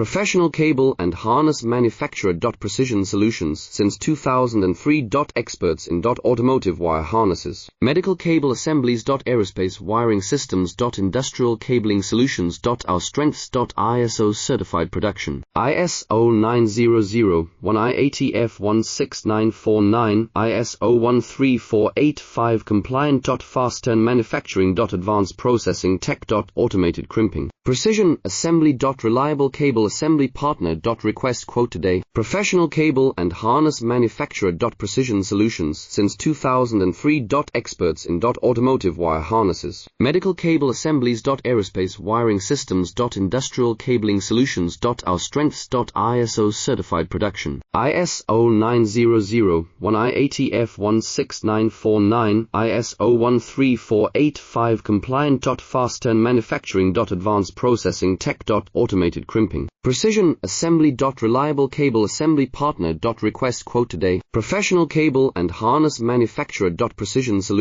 Professional cable and harness manufacturer. Precision Solutions since 2003. Experts in automotive wire harnesses, medical cable assemblies. Aerospace wiring systems. Industrial cabling solutions. Our strengths. ISO certified production. ISO 9001 IATF 16949 ISO 13485 compliant. Fast turn manufacturing. Advanced processing tech. Automated crimping. Precision assembly. Reliable cable assembly partner. Request quote today. Professional cable and harness manufacturer. Precision Solutions since 2003. Experts in automotive wire harnesses, medical cable assemblies. Aerospace wiring systems. Industrial cabling solutions. Our strengths. ISO certified production. ISO 9001 IATF 16949 ISO 13485 compliant. Fast turn manufacturing. Advanced processing tech. Automated crimping. Precision assembly. Reliable cable assembly partner. Request quote today. Professional cable and harness manufacturer. Precision Solutions